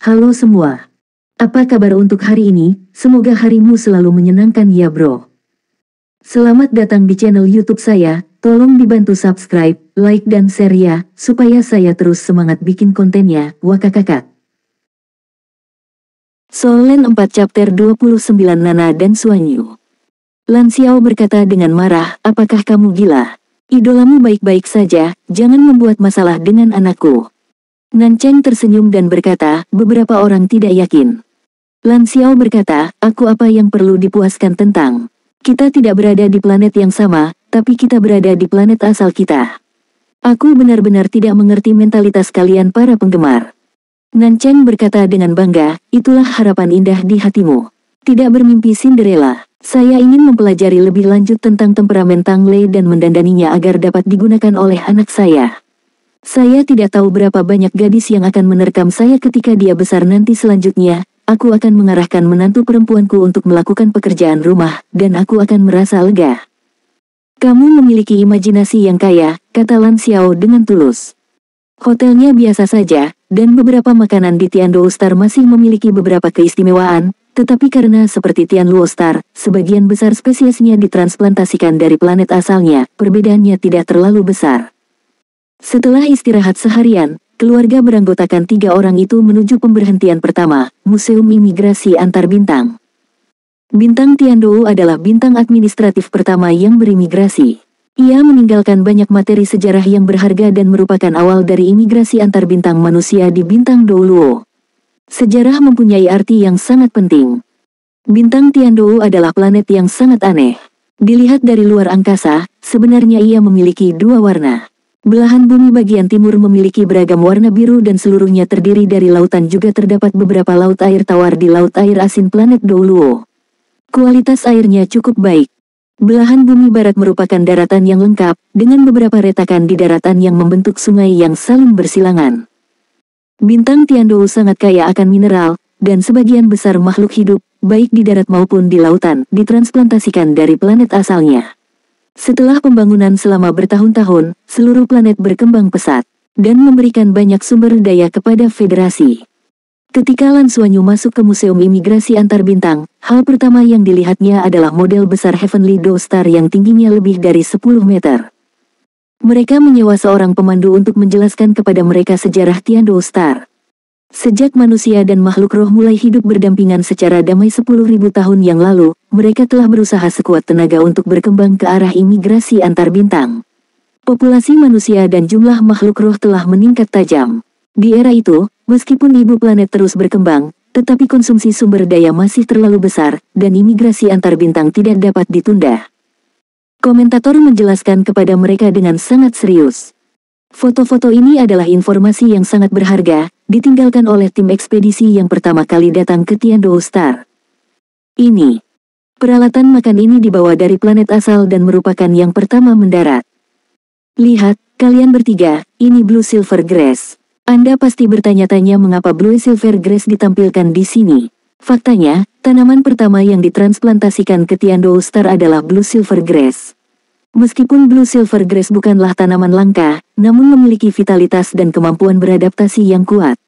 Halo semua. Apa kabar untuk hari ini? Semoga harimu selalu menyenangkan ya bro. Selamat datang di channel YouTube saya. Tolong dibantu subscribe, like dan share ya, supaya saya terus semangat bikin kontennya. Wakakakak. Solen 4 chapter 29 Nana dan Suanyu. Lan Xiao berkata dengan marah, apakah kamu gila? Idolamu baik-baik saja, jangan membuat masalah dengan anakku. Nan Cheng tersenyum dan berkata, beberapa orang tidak yakin. Lan Xiao berkata, aku apa yang perlu dipuaskan tentang? Kita tidak berada di planet yang sama, tapi kita berada di planet asal kita. Aku benar-benar tidak mengerti mentalitas kalian para penggemar. Nan Cheng berkata dengan bangga, itulah harapan indah di hatimu. Tidak bermimpi Cinderella. Saya ingin mempelajari lebih lanjut tentang temperamen Tang Lei dan mendandaninya agar dapat digunakan oleh anak saya. Saya tidak tahu berapa banyak gadis yang akan menerkam saya ketika dia besar nanti selanjutnya. Aku akan mengarahkan menantu perempuanku untuk melakukan pekerjaan rumah, dan aku akan merasa lega. Kamu memiliki imajinasi yang kaya, kata Lan Xiao dengan tulus. Hotelnya biasa saja, dan beberapa makanan di Tianduo Star masih memiliki beberapa keistimewaan, tetapi karena seperti Tianluo Star, sebagian besar spesiesnya ditransplantasikan dari planet asalnya, perbedaannya tidak terlalu besar. Setelah istirahat seharian, keluarga beranggotakan 3 orang itu menuju pemberhentian pertama, Museum Imigrasi Antar Bintang. Bintang Tianduo adalah bintang administratif pertama yang berimigrasi. Ia meninggalkan banyak materi sejarah yang berharga dan merupakan awal dari imigrasi antar bintang manusia di bintang Douluo. Sejarah mempunyai arti yang sangat penting. Bintang Tianduo adalah planet yang sangat aneh. Dilihat dari luar angkasa, sebenarnya ia memiliki 2 warna. Belahan bumi bagian timur memiliki beragam warna biru dan seluruhnya terdiri dari lautan, juga terdapat beberapa laut air tawar di laut air asin planet Douluo. Kualitas airnya cukup baik. Belahan bumi barat merupakan daratan yang lengkap, dengan beberapa retakan di daratan yang membentuk sungai yang saling bersilangan. Bintang Tianduo sangat kaya akan mineral, dan sebagian besar makhluk hidup, baik di darat maupun di lautan, ditransplantasikan dari planet asalnya. Setelah pembangunan selama bertahun-tahun, seluruh planet berkembang pesat, dan memberikan banyak sumber daya kepada federasi. Ketika Lan Suanyu masuk ke Museum Imigrasi Antar Bintang, hal pertama yang dilihatnya adalah model besar Heavenly Doe Star yang tingginya lebih dari 10 meter. Mereka menyewa seorang pemandu untuk menjelaskan kepada mereka sejarah Tianduo Star. Sejak manusia dan makhluk roh mulai hidup berdampingan secara damai 10.000 tahun yang lalu, mereka telah berusaha sekuat tenaga untuk berkembang ke arah imigrasi antar bintang. Populasi manusia dan jumlah makhluk roh telah meningkat tajam. Di era itu, meskipun ibu planet terus berkembang, tetapi konsumsi sumber daya masih terlalu besar, dan imigrasi antar bintang tidak dapat ditunda. Komentator menjelaskan kepada mereka dengan sangat serius. Foto-foto ini adalah informasi yang sangat berharga, ditinggalkan oleh tim ekspedisi yang pertama kali datang ke Tianduo Star. Ini. Peralatan makan ini dibawa dari planet asal dan merupakan yang pertama mendarat. Lihat, kalian bertiga, ini Blue Silver Grass. Anda pasti bertanya-tanya mengapa Blue Silver Grass ditampilkan di sini. Faktanya, tanaman pertama yang ditransplantasikan ke Tianduo Star adalah Blue Silver Grass. Meskipun Blue Silver Grass bukanlah tanaman langka, namun memiliki vitalitas dan kemampuan beradaptasi yang kuat.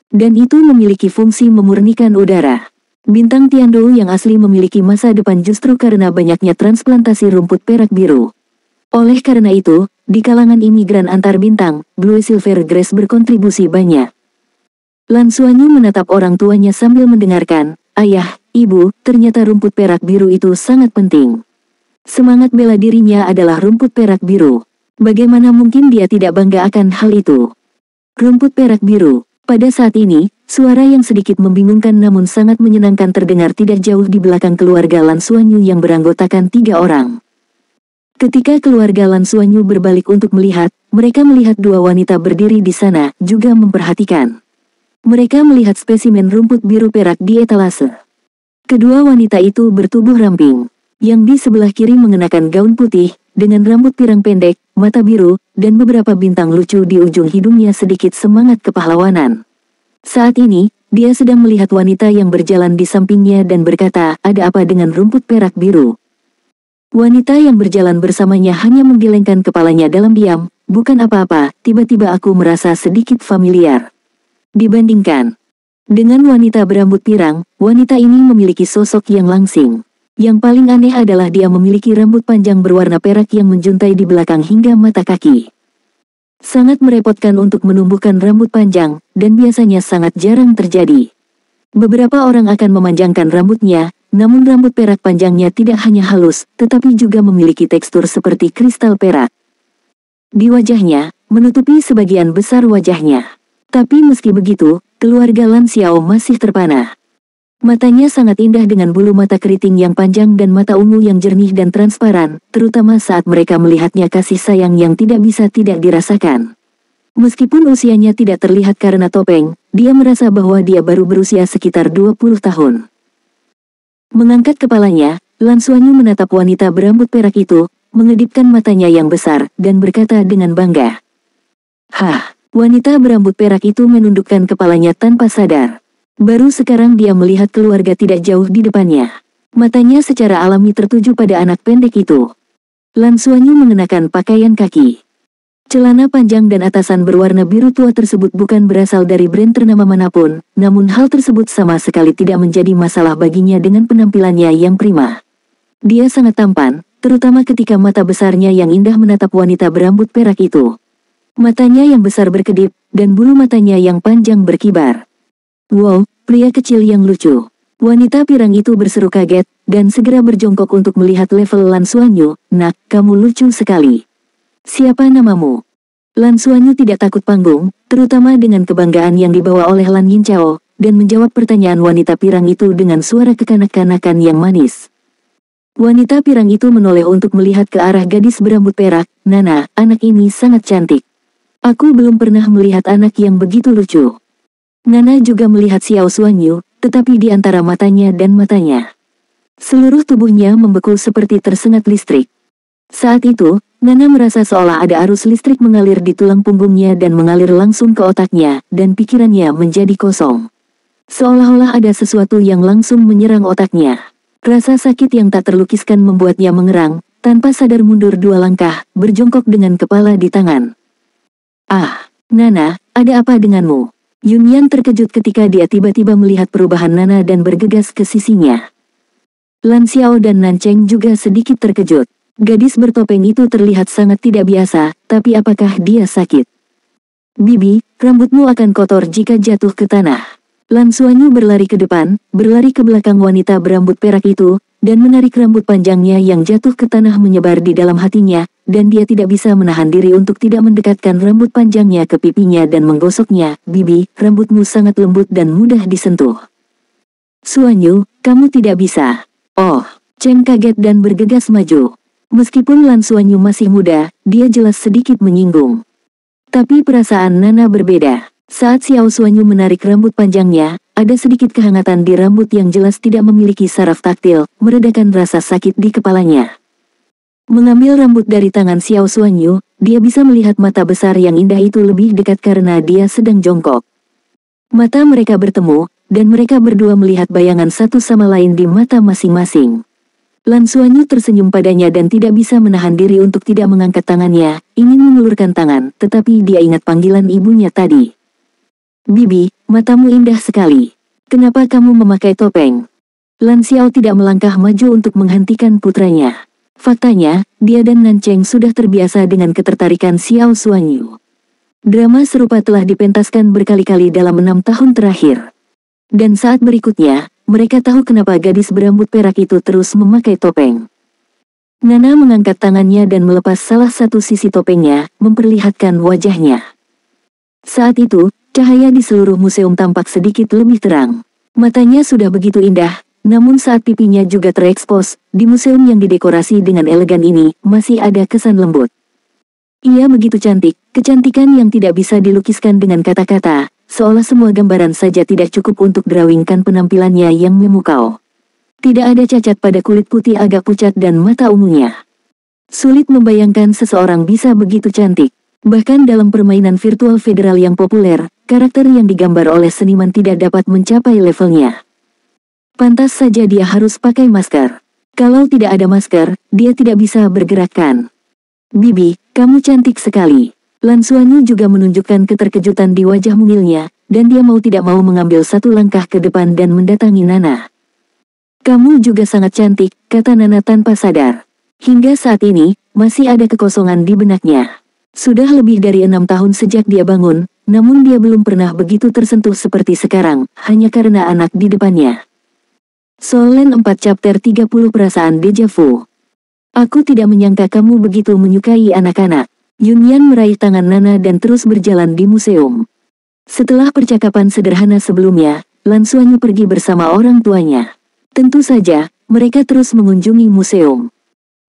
Dan itu memiliki fungsi memurnikan udara. Bintang Tianduo yang asli memiliki masa depan justru karena banyaknya transplantasi rumput perak biru. Oleh karena itu, di kalangan imigran antar bintang, Blue Silver Grass berkontribusi banyak. Lan Suanyu menatap orang tuanya sambil mendengarkan, ayah, ibu, ternyata rumput perak biru itu sangat penting. Semangat bela dirinya adalah rumput perak biru. Bagaimana mungkin dia tidak bangga akan hal itu? Rumput perak biru. Pada saat ini, suara yang sedikit membingungkan namun sangat menyenangkan terdengar tidak jauh di belakang keluarga Lan Suanyu yang beranggotakan 3 orang. Ketika keluarga Lan Suanyu berbalik untuk melihat, mereka melihat 2 wanita berdiri di sana, juga memperhatikan. Mereka melihat spesimen rumput biru perak di etalase. Kedua wanita itu bertubuh ramping. Yang di sebelah kiri mengenakan gaun putih, dengan rambut pirang pendek, mata biru, dan beberapa bintang lucu di ujung hidungnya sedikit semangat kepahlawanan. Saat ini, dia sedang melihat wanita yang berjalan di sampingnya dan berkata, ada apa dengan rumput perak biru? Wanita yang berjalan bersamanya hanya menggelengkan kepalanya dalam diam, bukan apa-apa, tiba-tiba aku merasa sedikit familiar. Dibandingkan Dengan wanita berambut pirang, wanita ini memiliki sosok yang langsing. Yang paling aneh adalah dia memiliki rambut panjang berwarna perak yang menjuntai di belakang hingga mata kaki. Sangat merepotkan untuk menumbuhkan rambut panjang, dan biasanya sangat jarang terjadi. Beberapa orang akan memanjangkan rambutnya, namun rambut perak panjangnya tidak hanya halus, tetapi juga memiliki tekstur seperti kristal perak. Di wajahnya, menutupi sebagian besar wajahnya. Tapi meski begitu, keluarga Lan Xiao masih terpana. Matanya sangat indah dengan bulu mata keriting yang panjang dan mata ungu yang jernih dan transparan, terutama saat mereka melihatnya kasih sayang yang tidak bisa tidak dirasakan. Meskipun usianya tidak terlihat karena topeng, dia merasa bahwa dia baru berusia sekitar 20 tahun. Mengangkat kepalanya, Lan Xuanyu menatap wanita berambut perak itu, mengedipkan matanya yang besar, dan berkata dengan bangga. Hah! Wanita berambut perak itu menundukkan kepalanya tanpa sadar. Baru sekarang dia melihat keluarga tidak jauh di depannya. Matanya secara alami tertuju pada anak pendek itu. Lan Xuanyu mengenakan pakaian kaki. Celana panjang dan atasan berwarna biru tua tersebut bukan berasal dari brand ternama manapun, namun hal tersebut sama sekali tidak menjadi masalah baginya dengan penampilannya yang prima. Dia sangat tampan, terutama ketika mata besarnya yang indah menatap wanita berambut perak itu. Matanya yang besar berkedip, dan bulu matanya yang panjang berkibar. Wow, pria kecil yang lucu. Wanita pirang itu berseru kaget, dan segera berjongkok untuk melihat level Lan Xuanyu. Nak, kamu lucu sekali. Siapa namamu? Lan Xuanyu tidak takut panggung, terutama dengan kebanggaan yang dibawa oleh Lan Yinchao, dan menjawab pertanyaan wanita pirang itu dengan suara kekanak-kanakan yang manis. Wanita pirang itu menoleh untuk melihat ke arah gadis berambut perak. Nana, anak ini sangat cantik. Aku belum pernah melihat anak yang begitu lucu. Nana juga melihat Xiao Xuanyu, tetapi di antara matanya dan matanya, seluruh tubuhnya membekul seperti tersengat listrik. Saat itu, Nana merasa seolah ada arus listrik mengalir di tulang punggungnya dan mengalir langsung ke otaknya, dan pikirannya menjadi kosong. Seolah-olah ada sesuatu yang langsung menyerang otaknya. Rasa sakit yang tak terlukiskan membuatnya mengerang, tanpa sadar mundur 2 langkah, berjongkok dengan kepala di tangan. Ah, Nana, ada apa denganmu? Yunyan terkejut ketika dia tiba-tiba melihat perubahan Nana dan bergegas ke sisinya. Lan Xiao dan Nan Cheng juga sedikit terkejut. Gadis bertopeng itu terlihat sangat tidak biasa, tapi apakah dia sakit? Bibi, rambutmu akan kotor jika jatuh ke tanah. Lan Xuanyu berlari ke depan, berlari ke belakang wanita berambut perak itu, dan menarik rambut panjangnya yang jatuh ke tanah menyebar di dalam hatinya, dan dia tidak bisa menahan diri untuk tidak mendekatkan rambut panjangnya ke pipinya dan menggosoknya. Bibi, rambutmu sangat lembut dan mudah disentuh. Xuanyu, kamu tidak bisa. Oh, Cheng kaget dan bergegas maju. Meskipun Lan Xuanyu masih muda, dia jelas sedikit menyinggung. Tapi perasaan Nana berbeda. Saat Xiao Xuanyu menarik rambut panjangnya, ada sedikit kehangatan di rambut yang jelas tidak memiliki saraf taktil, meredakan rasa sakit di kepalanya. Mengambil rambut dari tangan Xiao Xuanyu, dia bisa melihat mata besar yang indah itu lebih dekat karena dia sedang jongkok. Mata mereka bertemu, dan mereka berdua melihat bayangan satu sama lain di mata masing-masing. Lan Xuanyu tersenyum padanya dan tidak bisa menahan diri untuk tidak mengangkat tangannya, ingin mengulurkan tangan, tetapi dia ingat panggilan ibunya tadi. Bibi, matamu indah sekali. Kenapa kamu memakai topeng? Lan Xiao tidak melangkah maju untuk menghentikan putranya. Faktanya, dia dan Nan Cheng sudah terbiasa dengan ketertarikan Xiao Xuanyu. Drama serupa telah dipentaskan berkali-kali dalam 6 tahun terakhir. Dan saat berikutnya, mereka tahu kenapa gadis berambut perak itu terus memakai topeng. Nana mengangkat tangannya dan melepas salah satu sisi topengnya, memperlihatkan wajahnya. Saat itu, cahaya di seluruh museum tampak sedikit lebih terang. Matanya sudah begitu indah, namun saat pipinya juga terekspos, di museum yang didekorasi dengan elegan ini, masih ada kesan lembut. Ia begitu cantik, kecantikan yang tidak bisa dilukiskan dengan kata-kata, seolah semua gambaran saja tidak cukup untuk drawingkan penampilannya yang memukau. Tidak ada cacat pada kulit putih agak pucat dan mata ungunya. Sulit membayangkan seseorang bisa begitu cantik. Bahkan dalam permainan virtual federal yang populer, karakter yang digambar oleh seniman tidak dapat mencapai levelnya. Pantas saja dia harus pakai masker. Kalau tidak ada masker, dia tidak bisa bergerakkan. Bibi, kamu cantik sekali. Lan Xuanyu juga menunjukkan keterkejutan di wajah mungilnya, dan dia mau tidak mau mengambil satu langkah ke depan dan mendatangi Nana. Kamu juga sangat cantik, kata Nana tanpa sadar. Hingga saat ini, masih ada kekosongan di benaknya. Sudah lebih dari 6 tahun sejak dia bangun, namun dia belum pernah begitu tersentuh seperti sekarang, hanya karena anak di depannya. Soul Land 4 Chapter 30 Perasaan Deja Vu. Aku tidak menyangka kamu begitu menyukai anak-anak. Yunyan meraih tangan Nana dan terus berjalan di museum. Setelah percakapan sederhana sebelumnya, Lan Xuanyu pergi bersama orang tuanya. Tentu saja, mereka terus mengunjungi museum.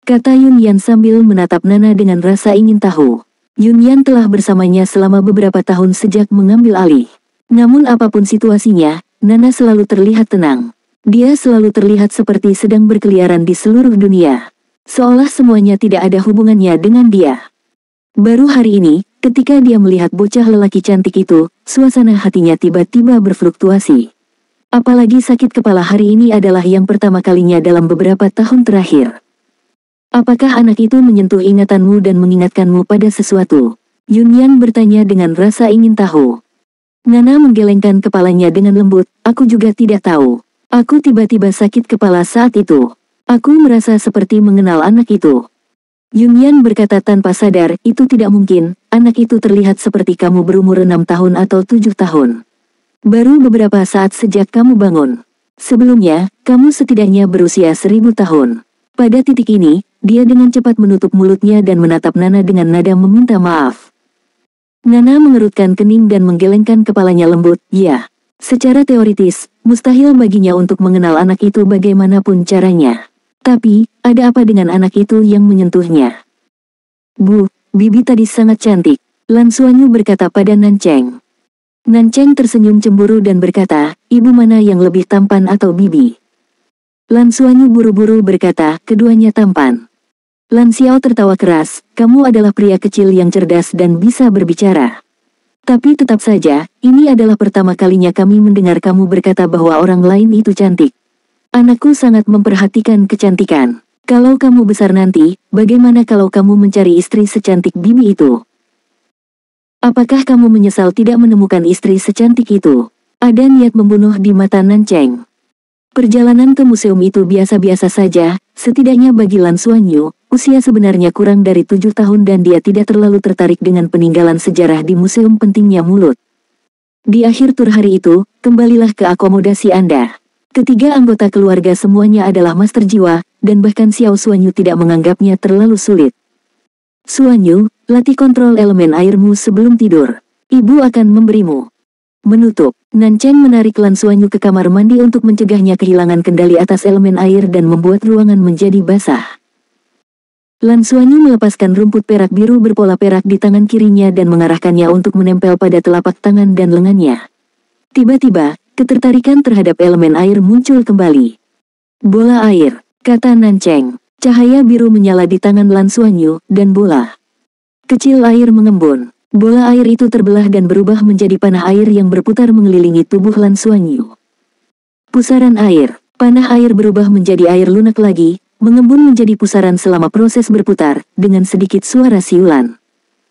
Kata Yunyan sambil menatap Nana dengan rasa ingin tahu. Yunyan telah bersamanya selama beberapa tahun sejak mengambil alih. Namun apapun situasinya, Nana selalu terlihat tenang. Dia selalu terlihat seperti sedang berkeliaran di seluruh dunia. Seolah semuanya tidak ada hubungannya dengan dia. Baru hari ini, ketika dia melihat bocah lelaki cantik itu, suasana hatinya tiba-tiba berfluktuasi. Apalagi sakit kepala hari ini adalah yang pertama kalinya dalam beberapa tahun terakhir. Apakah anak itu menyentuh ingatanmu dan mengingatkanmu pada sesuatu? Yunyan bertanya dengan rasa ingin tahu. Nana menggelengkan kepalanya dengan lembut, aku juga tidak tahu. Aku tiba-tiba sakit kepala saat itu. Aku merasa seperti mengenal anak itu. Yunyan berkata tanpa sadar, itu tidak mungkin, anak itu terlihat seperti kamu berumur 6 tahun atau 7 tahun. Baru beberapa saat sejak kamu bangun. Sebelumnya, kamu setidaknya berusia 1000 tahun. Pada titik ini, dia dengan cepat menutup mulutnya dan menatap Nana dengan nada meminta maaf. Nana mengerutkan kening dan menggelengkan kepalanya lembut, ya. Secara teoritis, mustahil baginya untuk mengenal anak itu bagaimanapun caranya. Tapi, ada apa dengan anak itu yang menyentuhnya? Bu, bibi tadi sangat cantik, Lan Xuanyu berkata pada Nancheng. Nancheng tersenyum cemburu dan berkata, ibu mana yang lebih tampan atau bibi? Lan Xuanyu buru-buru berkata, keduanya tampan. Lan Xiao tertawa keras, kamu adalah pria kecil yang cerdas dan bisa berbicara. Tapi tetap saja, ini adalah pertama kalinya kami mendengar kamu berkata bahwa orang lain itu cantik. Anakku sangat memperhatikan kecantikan. Kalau kamu besar nanti, bagaimana kalau kamu mencari istri secantik bibi itu? Apakah kamu menyesal tidak menemukan istri secantik itu? Ada niat membunuh di mata Nancheng. Perjalanan ke museum itu biasa-biasa saja, setidaknya bagi Lan Xuanyu, usia sebenarnya kurang dari 7 tahun dan dia tidak terlalu tertarik dengan peninggalan sejarah di museum pentingnya mulut. Di akhir tur hari itu, kembalilah ke akomodasi Anda. Ketiga anggota keluarga semuanya adalah master jiwa, dan bahkan Xiao Xuanyu tidak menganggapnya terlalu sulit. Xuanyu, latih kontrol elemen airmu sebelum tidur. Ibu akan memberimu. Menutup, Nancheng menarik Lan Xuanyu ke kamar mandi untuk mencegahnya kehilangan kendali atas elemen air dan membuat ruangan menjadi basah. Lan Xuanyu melepaskan rumput perak biru berpola perak di tangan kirinya dan mengarahkannya untuk menempel pada telapak tangan dan lengannya. Tiba-tiba, ketertarikan terhadap elemen air muncul kembali. Bola air, kata Nancheng. Cahaya biru menyala di tangan Lan Xuanyu, dan bola kecil air mengembun. Bola air itu terbelah dan berubah menjadi panah air yang berputar mengelilingi tubuh Lan Xuanyu. Pusaran air, panah air berubah menjadi air lunak lagi, mengembun menjadi pusaran selama proses berputar, dengan sedikit suara siulan.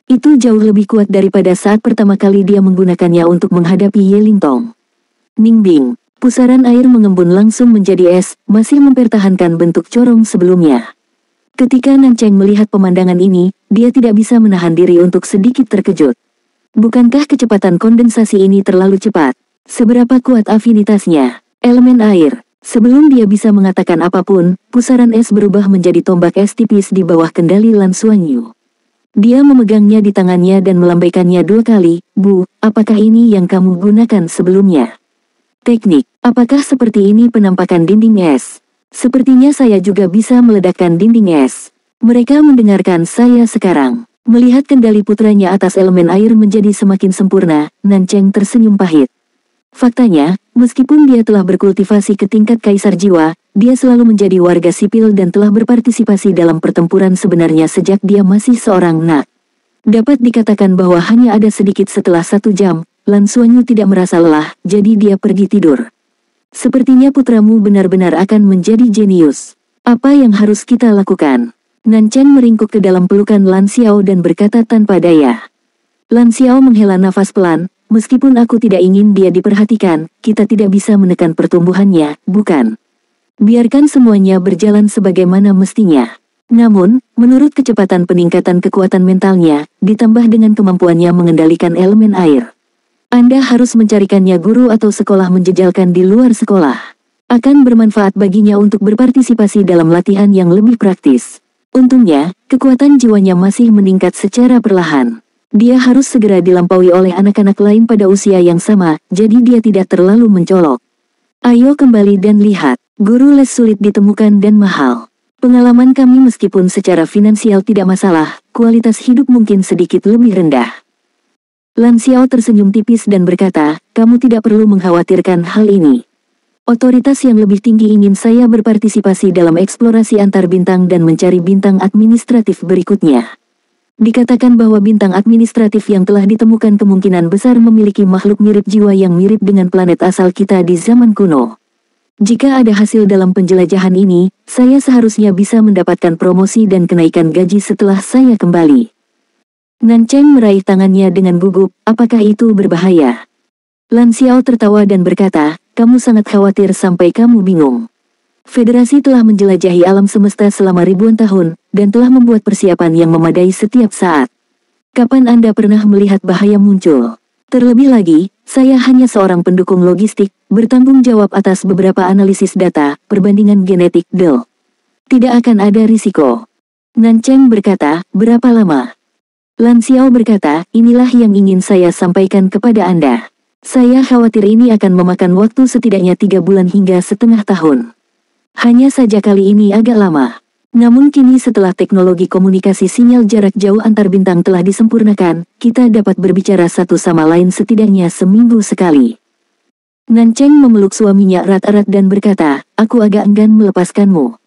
Itu jauh lebih kuat daripada saat pertama kali dia menggunakannya untuk menghadapi Ye Lingtong. Ningbing, pusaran air mengembun langsung menjadi es, masih mempertahankan bentuk corong sebelumnya. Ketika Nancheng melihat pemandangan ini, dia tidak bisa menahan diri untuk sedikit terkejut. Bukankah kecepatan kondensasi ini terlalu cepat? Seberapa kuat afinitasnya? Elemen air. Sebelum dia bisa mengatakan apapun, pusaran es berubah menjadi tombak es tipis di bawah kendali Lan Xuanyu. Dia memegangnya di tangannya dan melambaikannya 2 kali, Bu, apakah ini yang kamu gunakan sebelumnya? Teknik, apakah seperti ini penampakan dinding es? Sepertinya saya juga bisa meledakkan dinding es. Mereka mendengarkan saya sekarang. Melihat kendali putranya atas elemen air menjadi semakin sempurna, Nancheng tersenyum pahit. Faktanya, meskipun dia telah berkultivasi ke tingkat kaisar jiwa, dia selalu menjadi warga sipil dan telah berpartisipasi dalam pertempuran sebenarnya sejak dia masih seorang anak. Dapat dikatakan bahwa hanya ada sedikit setelah 1 jam, Lan Xuanyu tidak merasa lelah, jadi dia pergi tidur. Sepertinya putramu benar-benar akan menjadi jenius. Apa yang harus kita lakukan? Nancheng meringkuk ke dalam pelukan Lan Xiao dan berkata tanpa daya. Lan Xiao menghela nafas pelan, meskipun aku tidak ingin dia diperhatikan, kita tidak bisa menekan pertumbuhannya, bukan? Biarkan semuanya berjalan sebagaimana mestinya. Namun, menurut kecepatan peningkatan kekuatan mentalnya, ditambah dengan kemampuannya mengendalikan elemen air, Anda harus mencarikannya guru atau sekolah menjejalkan di luar sekolah. Akan bermanfaat baginya untuk berpartisipasi dalam latihan yang lebih praktis. Untungnya, kekuatan jiwanya masih meningkat secara perlahan. Dia harus segera dilampaui oleh anak-anak lain pada usia yang sama, jadi dia tidak terlalu mencolok. Ayo kembali dan lihat, guru les sulit ditemukan dan mahal. Pengalaman kami meskipun secara finansial tidak masalah, kualitas hidup mungkin sedikit lebih rendah. Lan Xiao tersenyum tipis dan berkata, kamu tidak perlu mengkhawatirkan hal ini. Otoritas yang lebih tinggi ingin saya berpartisipasi dalam eksplorasi antar bintang dan mencari bintang administratif berikutnya. Dikatakan bahwa bintang administratif yang telah ditemukan kemungkinan besar memiliki makhluk mirip jiwa yang mirip dengan planet asal kita di zaman kuno. Jika ada hasil dalam penjelajahan ini, saya seharusnya bisa mendapatkan promosi dan kenaikan gaji setelah saya kembali. Nan Cheng meraih tangannya dengan gugup, apakah itu berbahaya? Lan Xiao tertawa dan berkata, kamu sangat khawatir sampai kamu bingung. Federasi telah menjelajahi alam semesta selama ribuan tahun, dan telah membuat persiapan yang memadai setiap saat. Kapan Anda pernah melihat bahaya muncul? Terlebih lagi, saya hanya seorang pendukung logistik, bertanggung jawab atas beberapa analisis data, perbandingan genetik, del. Tidak akan ada risiko. Nan Cheng berkata, berapa lama? Lan Xiao berkata, inilah yang ingin saya sampaikan kepada Anda. Saya khawatir ini akan memakan waktu setidaknya 3 bulan hingga setengah tahun. Hanya saja kali ini agak lama. Namun kini setelah teknologi komunikasi sinyal jarak jauh antar bintang telah disempurnakan, kita dapat berbicara satu sama lain setidaknya seminggu sekali. Nan Cheng memeluk suaminya erat-erat dan berkata, aku agak enggan melepaskanmu.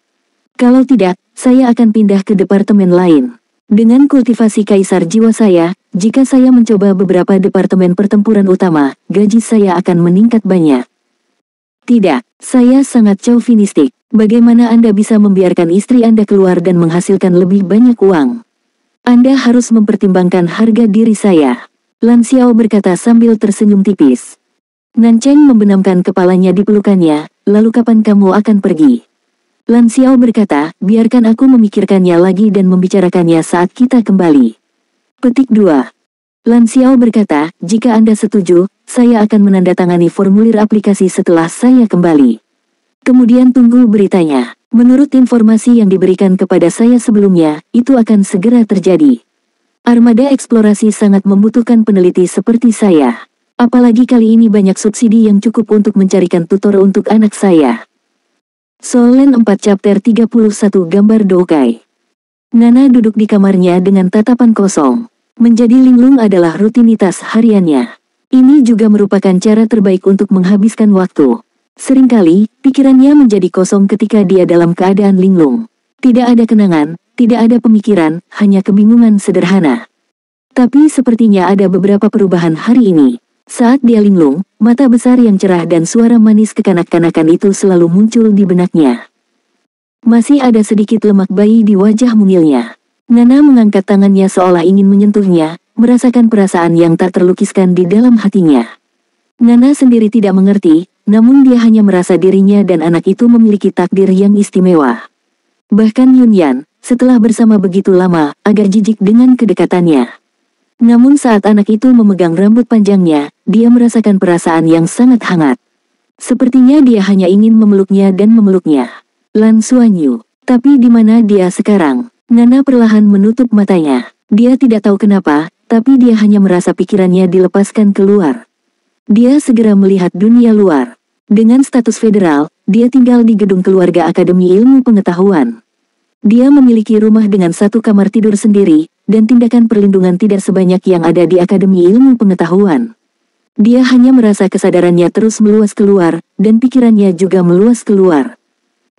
Kalau tidak, saya akan pindah ke departemen lain. Dengan kultivasi kaisar jiwa saya, jika saya mencoba beberapa departemen pertempuran utama, gaji saya akan meningkat banyak. Tidak, saya sangat chauvinistik. Bagaimana Anda bisa membiarkan istri Anda keluar dan menghasilkan lebih banyak uang? Anda harus mempertimbangkan harga diri saya. Lan Xiao berkata sambil tersenyum tipis. Nan Cheng membenamkan kepalanya di pelukannya, lalu kapan kamu akan pergi? Lan Xiao berkata, biarkan aku memikirkannya lagi dan membicarakannya saat kita kembali. Petik 2. Lan Xiao berkata, jika Anda setuju, saya akan menandatangani formulir aplikasi setelah saya kembali. Kemudian tunggu beritanya. Menurut informasi yang diberikan kepada saya sebelumnya, itu akan segera terjadi. Armada eksplorasi sangat membutuhkan peneliti seperti saya. Apalagi kali ini banyak subsidi yang cukup untuk mencarikan tutor untuk anak saya. Solen 4 Chapter 31 Gambar Doukai. Nana duduk di kamarnya dengan tatapan kosong. Menjadi linglung adalah rutinitas hariannya. Ini juga merupakan cara terbaik untuk menghabiskan waktu. Seringkali, pikirannya menjadi kosong ketika dia dalam keadaan linglung. Tidak ada kenangan, tidak ada pemikiran, hanya kebingungan sederhana. Tapi sepertinya ada beberapa perubahan hari ini. Saat dia linglung, mata besar yang cerah dan suara manis kekanak-kanakan itu selalu muncul di benaknya. Masih ada sedikit lemak bayi di wajah mungilnya. Nana mengangkat tangannya seolah ingin menyentuhnya, merasakan perasaan yang tak terlukiskan di dalam hatinya. Nana sendiri tidak mengerti, namun dia hanya merasa dirinya dan anak itu memiliki takdir yang istimewa. Bahkan Yunyan, setelah bersama begitu lama, agak jijik dengan kedekatannya. Namun saat anak itu memegang rambut panjangnya, dia merasakan perasaan yang sangat hangat. Sepertinya dia hanya ingin memeluknya dan memeluknya. Lan Xuanyu, tapi di mana dia sekarang? Nana perlahan menutup matanya. Dia tidak tahu kenapa, tapi dia hanya merasa pikirannya dilepaskan keluar. Dia segera melihat dunia luar. Dengan status federal, dia tinggal di gedung keluarga Akademi Ilmu Pengetahuan. Dia memiliki rumah dengan 1 kamar tidur sendiri, dan tindakan perlindungan tidak sebanyak yang ada di Akademi Ilmu Pengetahuan. Dia hanya merasa kesadarannya terus meluas keluar, dan pikirannya juga meluas keluar.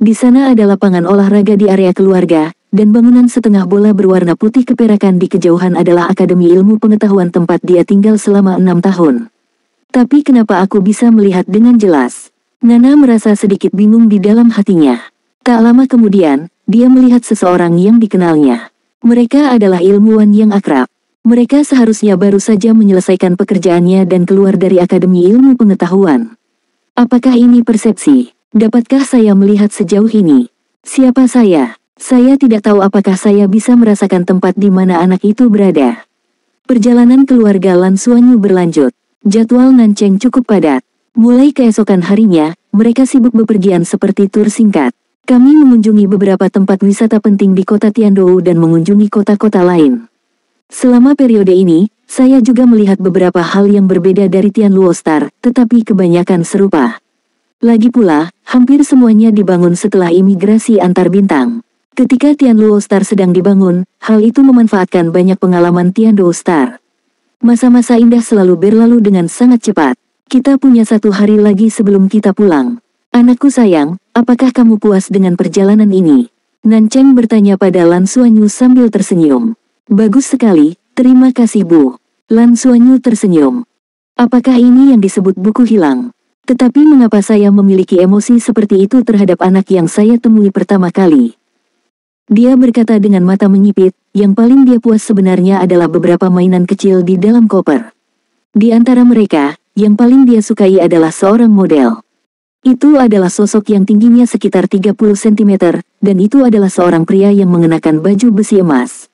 Di sana ada lapangan olahraga di area keluarga, dan bangunan setengah bola berwarna putih keperakan di kejauhan adalah Akademi Ilmu Pengetahuan tempat dia tinggal selama 6 tahun. Tapi kenapa aku bisa melihat dengan jelas? Nana merasa sedikit bingung di dalam hatinya. Tak lama kemudian, dia melihat seseorang yang dikenalnya. Mereka adalah ilmuwan yang akrab. Mereka seharusnya baru saja menyelesaikan pekerjaannya dan keluar dari Akademi Ilmu Pengetahuan. Apakah ini persepsi? Dapatkah saya melihat sejauh ini? Siapa saya? Saya tidak tahu apakah saya bisa merasakan tempat di mana anak itu berada. Perjalanan keluarga Lan Xuanyu berlanjut. Jadwal Nancheng cukup padat. Mulai keesokan harinya, mereka sibuk bepergian seperti tur singkat. Kami mengunjungi beberapa tempat wisata penting di kota Tiandou dan mengunjungi kota-kota lain. Selama periode ini, saya juga melihat beberapa hal yang berbeda dari Tianluo Star, tetapi kebanyakan serupa. Lagi pula, hampir semuanya dibangun setelah imigrasi antar bintang. Ketika Tianluo Star sedang dibangun, hal itu memanfaatkan banyak pengalaman Tiandou Star. Masa-masa indah selalu berlalu dengan sangat cepat. Kita punya 1 hari lagi sebelum kita pulang. Anakku sayang, apakah kamu puas dengan perjalanan ini? Nancheng bertanya pada Lan Xuanyu sambil tersenyum. Bagus sekali, terima kasih Bu. Lan Xuanyu tersenyum. Apakah ini yang disebut buku hilang? Tetapi mengapa saya memiliki emosi seperti itu terhadap anak yang saya temui pertama kali? Dia berkata dengan mata menyipit, yang paling dia puas sebenarnya adalah beberapa mainan kecil di dalam koper. Di antara mereka, yang paling dia sukai adalah seorang model. Itu adalah sosok yang tingginya sekitar 30 cm, dan itu adalah seorang pria yang mengenakan baju besi emas.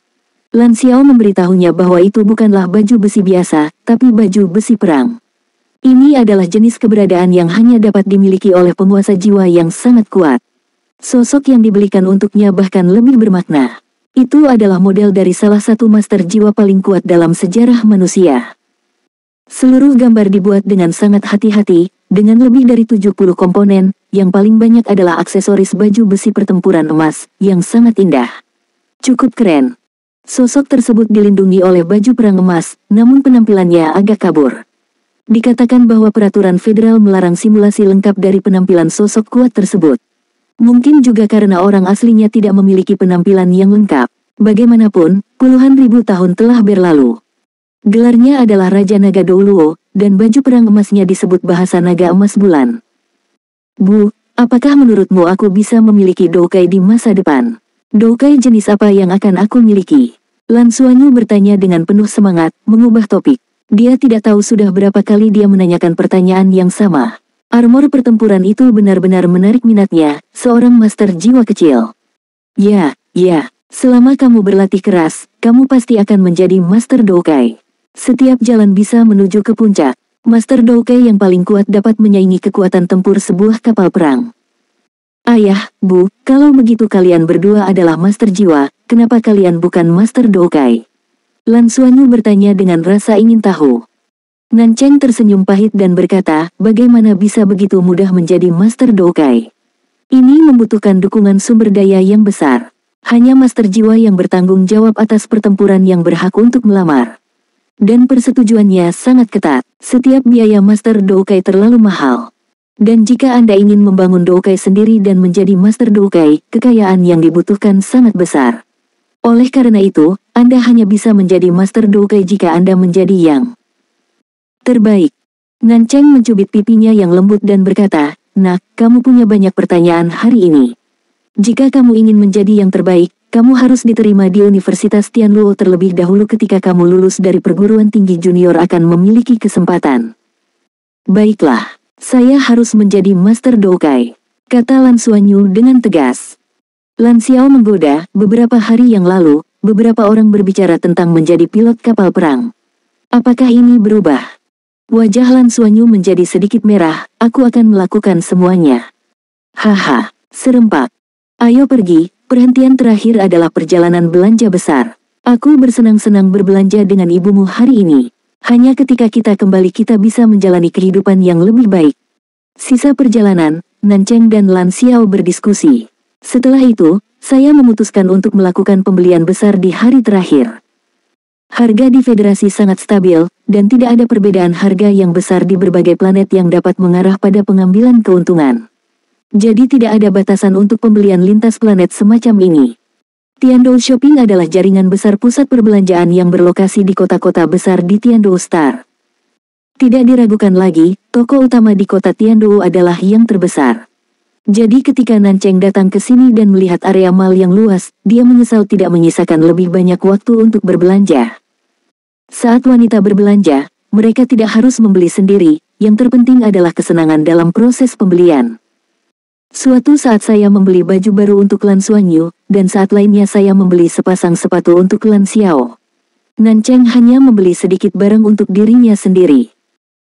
Lan Xiao memberitahunya bahwa itu bukanlah baju besi biasa, tapi baju besi perang. Ini adalah jenis keberadaan yang hanya dapat dimiliki oleh penguasa jiwa yang sangat kuat. Sosok yang dibelikan untuknya bahkan lebih bermakna. Itu adalah model dari salah satu master jiwa paling kuat dalam sejarah manusia. Seluruh gambar dibuat dengan sangat hati-hati, dengan lebih dari 70 komponen, yang paling banyak adalah aksesoris baju besi pertempuran emas, yang sangat indah. Cukup keren. Sosok tersebut dilindungi oleh baju perang emas, namun penampilannya agak kabur. Dikatakan bahwa peraturan federal melarang simulasi lengkap dari penampilan sosok kuat tersebut. Mungkin juga karena orang aslinya tidak memiliki penampilan yang lengkap. Bagaimanapun, puluhan ribu tahun telah berlalu. Gelarnya adalah Raja Naga Douluo, dan baju perang emasnya disebut bahasa naga emas bulan. Bu, apakah menurutmu aku bisa memiliki doukai di masa depan? Doukai jenis apa yang akan aku miliki? Lan Xuanyu bertanya dengan penuh semangat, mengubah topik. Dia tidak tahu sudah berapa kali dia menanyakan pertanyaan yang sama. Armor pertempuran itu benar-benar menarik minatnya, seorang master jiwa kecil. Ya, selama kamu berlatih keras, kamu pasti akan menjadi master doukai. Setiap jalan bisa menuju ke puncak. Master doukai yang paling kuat dapat menyaingi kekuatan tempur sebuah kapal perang. Ayah, Bu, kalau begitu kalian berdua adalah master jiwa, kenapa kalian bukan master doukai? Lan Xuanyu bertanya dengan rasa ingin tahu. Nancheng tersenyum pahit dan berkata, bagaimana bisa begitu mudah menjadi master doukai? Ini membutuhkan dukungan sumber daya yang besar. Hanya master jiwa yang bertanggung jawab atas pertempuran yang berhak untuk melamar. Dan persetujuannya sangat ketat. Setiap biaya master doukai terlalu mahal. Dan jika Anda ingin membangun doukai sendiri dan menjadi master doukai, kekayaan yang dibutuhkan sangat besar. Oleh karena itu, Anda hanya bisa menjadi master doukai jika Anda menjadi yang terbaik. Nancheng mencubit pipinya yang lembut dan berkata, Nak, kamu punya banyak pertanyaan hari ini. Jika kamu ingin menjadi yang terbaik, kamu harus diterima di Universitas Tianluo terlebih dahulu. Ketika kamu lulus dari perguruan tinggi junior akan memiliki kesempatan. Baiklah, saya harus menjadi master doukai, kata Lan Xuanyu dengan tegas. Lan Xiao menggoda, beberapa hari yang lalu, beberapa orang berbicara tentang menjadi pilot kapal perang. Apakah ini berubah? Wajah Lan Xuanyu menjadi sedikit merah, aku akan melakukan semuanya. Haha, serempak. Ayo pergi, perhentian terakhir adalah perjalanan belanja besar. Aku bersenang-senang berbelanja dengan ibumu hari ini. Hanya ketika kita kembali kita bisa menjalani kehidupan yang lebih baik. Sisa perjalanan, Nancheng dan Lan Xiao berdiskusi. Setelah itu, saya memutuskan untuk melakukan pembelian besar di hari terakhir. Harga di Federasi sangat stabil, dan tidak ada perbedaan harga yang besar di berbagai planet yang dapat mengarah pada pengambilan keuntungan. Jadi tidak ada batasan untuk pembelian lintas planet semacam ini. Tiandou Shopping adalah jaringan besar pusat perbelanjaan yang berlokasi di kota-kota besar di Tiandou Star. Tidak diragukan lagi, toko utama di kota Tiandou adalah yang terbesar. Jadi ketika Nancheng datang ke sini dan melihat area mall yang luas, dia menyesal tidak menyisakan lebih banyak waktu untuk berbelanja. Saat wanita berbelanja, mereka tidak harus membeli sendiri, yang terpenting adalah kesenangan dalam proses pembelian. Suatu saat saya membeli baju baru untuk Lan Xuanyu, dan saat lainnya saya membeli sepasang sepatu untuk Lan Xiao. Nancheng hanya membeli sedikit barang untuk dirinya sendiri.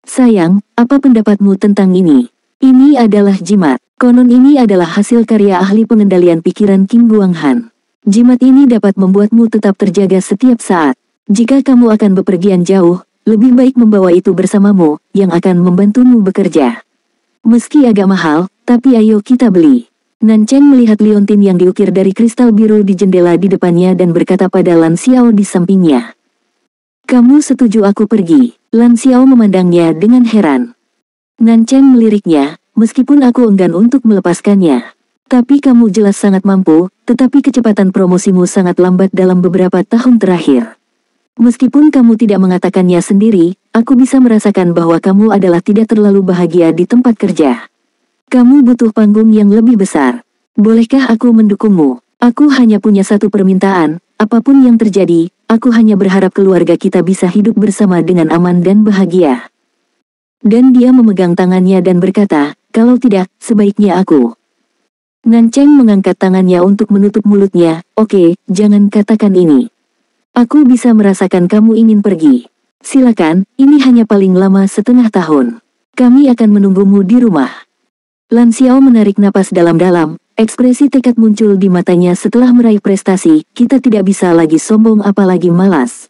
Sayang, apa pendapatmu tentang ini? Ini adalah jimat. Konon ini adalah hasil karya ahli pengendalian pikiran Kim Guanghan. Jimat ini dapat membuatmu tetap terjaga setiap saat. Jika kamu akan bepergian jauh, lebih baik membawa itu bersamamu, yang akan membantumu bekerja. Meski agak mahal, tapi ayo kita beli. Nancheng melihat liontin yang diukir dari kristal biru di jendela di depannya dan berkata pada Lan Xiao di sampingnya. Kamu setuju aku pergi? Lan Xiao memandangnya dengan heran. Nancheng meliriknya, meskipun aku enggan untuk melepaskannya. Tapi kamu jelas sangat mampu, tetapi kecepatan promosimu sangat lambat dalam beberapa tahun terakhir. Meskipun kamu tidak mengatakannya sendiri, aku bisa merasakan bahwa kamu adalah tidak terlalu bahagia di tempat kerja. Kamu butuh panggung yang lebih besar. Bolehkah aku mendukungmu? Aku hanya punya satu permintaan, apapun yang terjadi, aku hanya berharap keluarga kita bisa hidup bersama dengan aman dan bahagia. Dan dia memegang tangannya dan berkata, kalau tidak, sebaiknya aku. Nancheng mengangkat tangannya untuk menutup mulutnya, oke, jangan katakan ini. Aku bisa merasakan kamu ingin pergi. Silakan, ini hanya paling lama setengah tahun. Kami akan menunggumu di rumah. Lan Xiao menarik napas dalam-dalam, ekspresi tekad muncul di matanya setelah meraih prestasi, kita tidak bisa lagi sombong apalagi malas.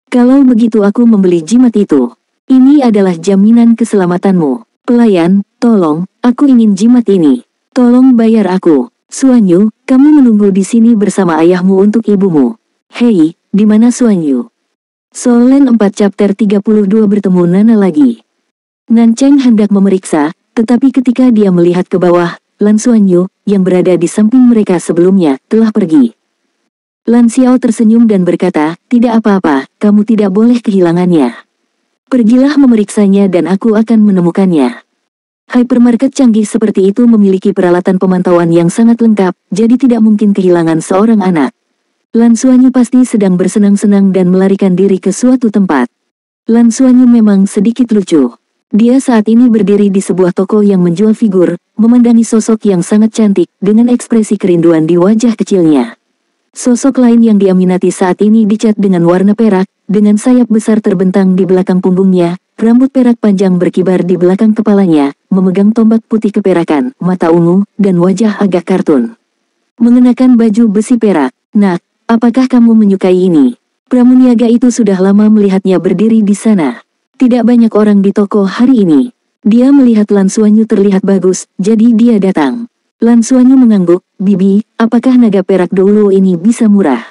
Kalau begitu aku membeli jimat itu. Ini adalah jaminan keselamatanmu. Pelayan, tolong, aku ingin jimat ini. Tolong bayar aku. Xuanyu, kamu menunggu di sini bersama ayahmu untuk ibumu. Hei, di mana Xuanyu? Solen 4 chapter 32 bertemu Nana lagi. Nancheng hendak memeriksa, tetapi ketika dia melihat ke bawah, Lan Xuanyu, yang berada di samping mereka sebelumnya, telah pergi. Lan Xiao tersenyum dan berkata, tidak apa-apa, kamu tidak boleh kehilangannya. Pergilah memeriksanya dan aku akan menemukannya. Hypermarket canggih seperti itu memiliki peralatan pemantauan yang sangat lengkap, jadi tidak mungkin kehilangan seorang anak. Lan Xuanyu pasti sedang bersenang-senang dan melarikan diri ke suatu tempat. Lan Xuanyu memang sedikit lucu. Dia saat ini berdiri di sebuah toko yang menjual figur, memandangi sosok yang sangat cantik, dengan ekspresi kerinduan di wajah kecilnya. Sosok lain yang dia minati saat ini dicat dengan warna perak, dengan sayap besar terbentang di belakang punggungnya, rambut perak panjang berkibar di belakang kepalanya, memegang tombak putih keperakan, mata ungu, dan wajah agak kartun. Mengenakan baju besi perak. Nak, apakah kamu menyukai ini? Pramuniaga itu sudah lama melihatnya berdiri di sana. Tidak banyak orang di toko hari ini. Dia melihat Lan Xuanyu terlihat bagus, jadi dia datang. Lan Xuanyu mengangguk, Bibi, apakah naga perak Douluo ini bisa murah?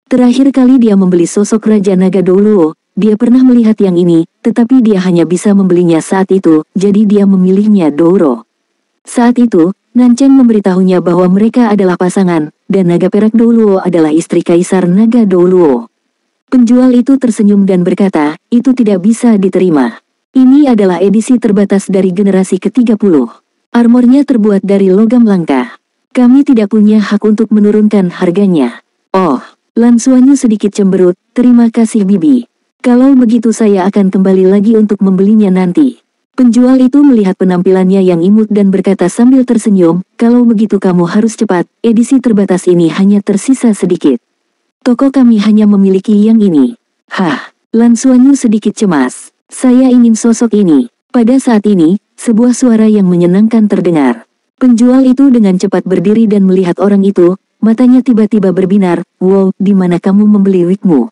Terakhir kali dia membeli sosok Raja Naga Douluo, dia pernah melihat yang ini, tetapi dia hanya bisa membelinya saat itu, jadi dia memilihnya Douro. Saat itu, Nancheng memberitahunya bahwa mereka adalah pasangan, dan naga perak Douluo adalah istri Kaisar Naga Douluo. Penjual itu tersenyum dan berkata, itu tidak bisa diterima. Ini adalah edisi terbatas dari generasi ke-30. Armornya terbuat dari logam langka. Kami tidak punya hak untuk menurunkan harganya. Oh, Lan Xuanyu sedikit cemberut, terima kasih Bibi. Kalau begitu saya akan kembali lagi untuk membelinya nanti. Penjual itu melihat penampilannya yang imut dan berkata sambil tersenyum, kalau begitu kamu harus cepat, edisi terbatas ini hanya tersisa sedikit. Toko kami hanya memiliki yang ini. Hah, Lan Xuanyu sedikit cemas. Saya ingin sosok ini. Pada saat ini, sebuah suara yang menyenangkan terdengar. Penjual itu dengan cepat berdiri dan melihat orang itu, matanya tiba-tiba berbinar, wow, di mana kamu membeli wigmu?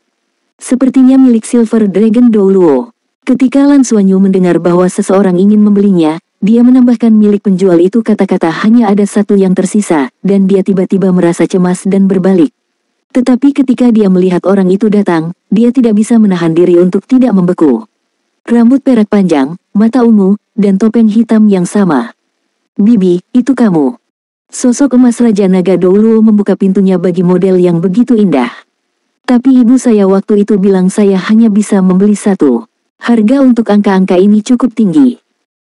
Sepertinya milik Silver Dragon Douluo. Ketika Lan Xuanyu mendengar bahwa seseorang ingin membelinya, dia menambahkan milik penjual itu kata-kata hanya ada satu yang tersisa, dan dia tiba-tiba merasa cemas dan berbalik. Tetapi ketika dia melihat orang itu datang, dia tidak bisa menahan diri untuk tidak membeku. Rambut perak panjang, mata ungu, dan topeng hitam yang sama. Bibi, itu kamu. Sosok emas Raja Naga Douluo membuka pintunya bagi model yang begitu indah. Tapi ibu saya waktu itu bilang saya hanya bisa membeli satu. Harga untuk angka-angka ini cukup tinggi.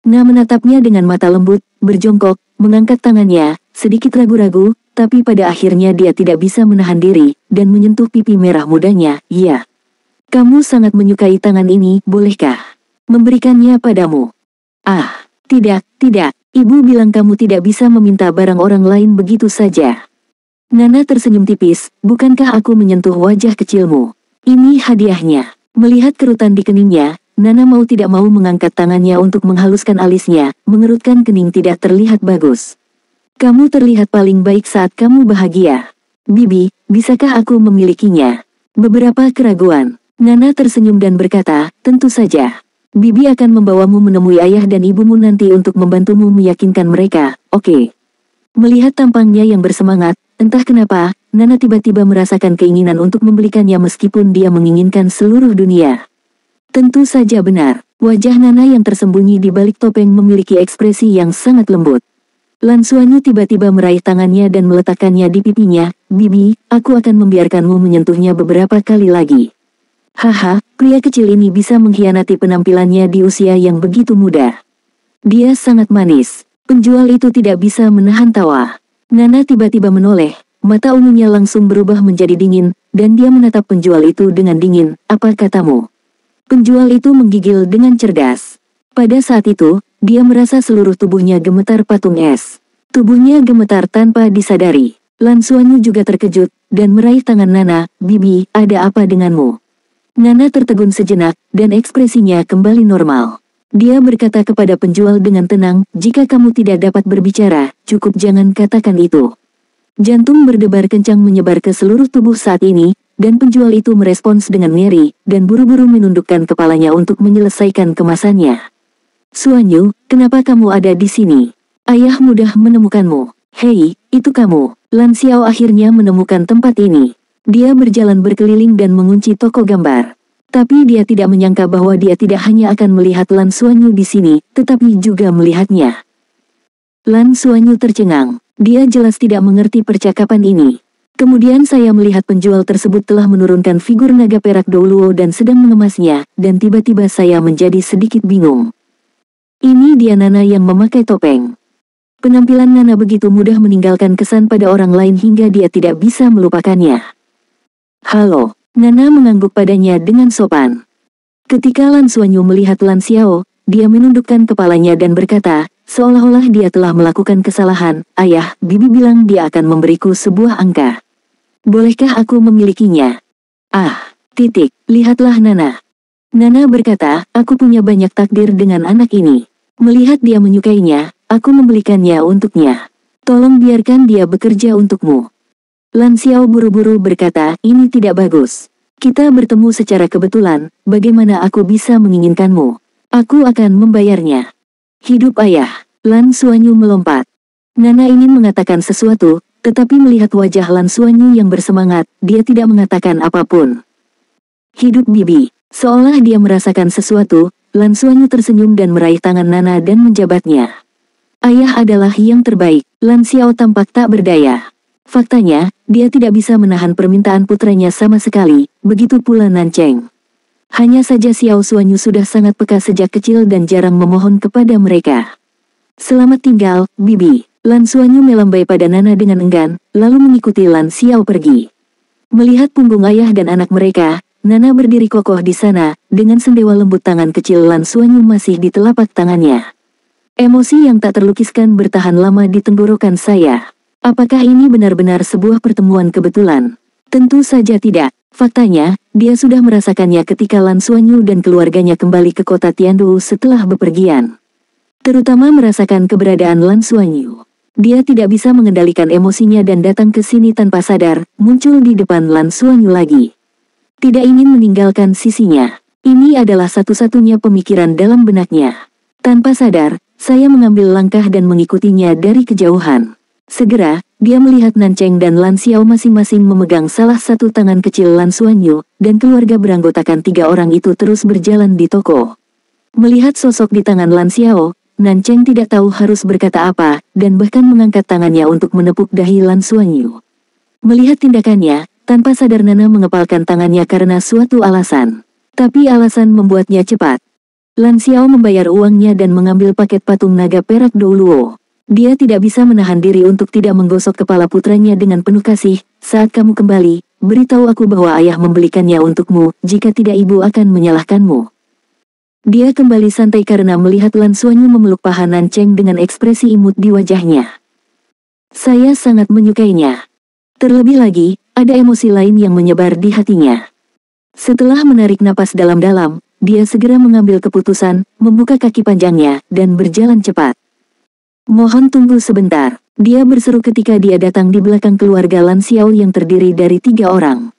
Na menatapnya dengan mata lembut, berjongkok, mengangkat tangannya, sedikit ragu-ragu, tapi pada akhirnya dia tidak bisa menahan diri, dan menyentuh pipi merah mudanya, iya. Kamu sangat menyukai tangan ini, bolehkah memberikannya padamu? Ah, tidak, tidak. Ibu bilang kamu tidak bisa meminta barang orang lain begitu saja. Nana tersenyum tipis, bukankah aku menyentuh wajah kecilmu? Ini hadiahnya. Melihat kerutan di keningnya, Nana mau tidak mau mengangkat tangannya untuk menghaluskan alisnya, mengerutkan kening tidak terlihat bagus. Kamu terlihat paling baik saat kamu bahagia. Bibi, bisakah aku memilikinya? Beberapa keraguan. Nana tersenyum dan berkata, tentu saja. Bibi akan membawamu menemui ayah dan ibumu nanti untuk membantumu meyakinkan mereka, oke? Melihat tampangnya yang bersemangat, entah kenapa, Nana tiba-tiba merasakan keinginan untuk membelikannya meskipun dia menginginkan seluruh dunia. Tentu saja benar, wajah Nana yang tersembunyi di balik topeng memiliki ekspresi yang sangat lembut. Lan Xuanyu tiba-tiba meraih tangannya dan meletakkannya di pipinya, Bibi, aku akan membiarkanmu menyentuhnya beberapa kali lagi. Haha, pria kecil ini bisa mengkhianati penampilannya di usia yang begitu muda. Dia sangat manis. Penjual itu tidak bisa menahan tawa. Nana tiba-tiba menoleh, mata ungunya langsung berubah menjadi dingin, dan dia menatap penjual itu dengan dingin, apa katamu? Penjual itu menggigil dengan cerdas. Pada saat itu, dia merasa seluruh tubuhnya gemetar patung es. Tubuhnya gemetar tanpa disadari. Lan Xuanyu juga terkejut, dan meraih tangan Nana, Bibi, ada apa denganmu? Nana tertegun sejenak, dan ekspresinya kembali normal. Dia berkata kepada penjual dengan tenang, jika kamu tidak dapat berbicara, cukup jangan katakan itu. Jantung berdebar kencang menyebar ke seluruh tubuh saat ini, dan penjual itu merespons dengan ngeri, dan buru-buru menundukkan kepalanya untuk menyelesaikan kemasannya. Xuanyu, kenapa kamu ada di sini? Ayah mudah menemukanmu. Hei, itu kamu. Lan Xiao akhirnya menemukan tempat ini. Dia berjalan berkeliling dan mengunci toko gambar. Tapi dia tidak menyangka bahwa dia tidak hanya akan melihat Lan Xuanyu di sini, tetapi juga melihatnya. Lan Xuanyu tercengang. Dia jelas tidak mengerti percakapan ini. Kemudian saya melihat penjual tersebut telah menurunkan figur naga perak Douluo dan sedang mengemasnya, dan tiba-tiba saya menjadi sedikit bingung. Ini dia Nana yang memakai topeng. Penampilan Nana begitu mudah meninggalkan kesan pada orang lain hingga dia tidak bisa melupakannya. Halo, Nana mengangguk padanya dengan sopan. Ketika Lan Xuanyu melihat Lan Xiao, dia menundukkan kepalanya dan berkata, seolah-olah dia telah melakukan kesalahan, ayah, Bibi bilang dia akan memberiku sebuah angka. Bolehkah aku memilikinya? Lihatlah Nana. Nana berkata, aku punya banyak takdir dengan anak ini. Melihat dia menyukainya, aku membelikannya untuknya. Tolong biarkan dia bekerja untukmu. Lan Xiao buru-buru berkata, ini tidak bagus. Kita bertemu secara kebetulan, bagaimana aku bisa menginginkanmu? Aku akan membayarnya. Hidup ayah. Lan Xuanyu melompat. Nana ingin mengatakan sesuatu, tetapi melihat wajah Lan Xuanyu yang bersemangat, dia tidak mengatakan apapun. Hidup Bibi. Seolah dia merasakan sesuatu, Lan Xuanyu tersenyum dan meraih tangan Nana dan menjabatnya. Ayah adalah yang terbaik. Lan Xiao tampak tak berdaya. Faktanya, dia tidak bisa menahan permintaan putranya sama sekali, begitu pula Nancheng. Hanya saja Xiao Xuanyu sudah sangat peka sejak kecil dan jarang memohon kepada mereka. Selamat tinggal, Bibi. Lan Xuanyu melambai pada Nana dengan enggan, lalu mengikuti Lan Xiao pergi. Melihat punggung ayah dan anak mereka, Nana berdiri kokoh di sana, dengan sendewa lembut tangan kecil Lan Xuanyu masih di telapak tangannya. Emosi yang tak terlukiskan bertahan lama di tenggorokan saya. Apakah ini benar-benar sebuah pertemuan kebetulan? Tentu saja tidak. Faktanya, dia sudah merasakannya ketika Lan Xuanyu dan keluarganya kembali ke kota Tiandou setelah bepergian. Terutama merasakan keberadaan Lan Xuanyu. Dia tidak bisa mengendalikan emosinya dan datang ke sini tanpa sadar, muncul di depan Lan Xuanyu lagi. Tidak ingin meninggalkan sisinya. Ini adalah satu-satunya pemikiran dalam benaknya. Tanpa sadar, saya mengambil langkah dan mengikutinya dari kejauhan. Segera, dia melihat Nancheng dan Lan Xiao masing-masing memegang salah satu tangan kecil Lan Xuanyu, dan keluarga beranggotakan 3 orang itu terus berjalan di toko. Melihat sosok di tangan Lan Xiao, Nancheng tidak tahu harus berkata apa, dan bahkan mengangkat tangannya untuk menepuk dahi Lan Xuanyu. Melihat tindakannya, tanpa sadar Nana mengepalkan tangannya karena suatu alasan. Tapi alasan membuatnya cepat. Lan Xiao membayar uangnya dan mengambil paket patung naga perak Douluo. Dia tidak bisa menahan diri untuk tidak menggosok kepala putranya dengan penuh kasih. Saat kamu kembali, beritahu aku bahwa ayah membelikannya untukmu, jika tidak ibu akan menyalahkanmu. Dia kembali santai karena melihat Lan Xuanyu memeluk paha Nan Cheng dengan ekspresi imut di wajahnya. Saya sangat menyukainya. Terlebih lagi, ada emosi lain yang menyebar di hatinya. Setelah menarik napas dalam-dalam, dia segera mengambil keputusan, membuka kaki panjangnya, dan berjalan cepat. Mohon tunggu sebentar, dia berseru ketika dia datang di belakang keluarga Lan Xiao yang terdiri dari 3 orang.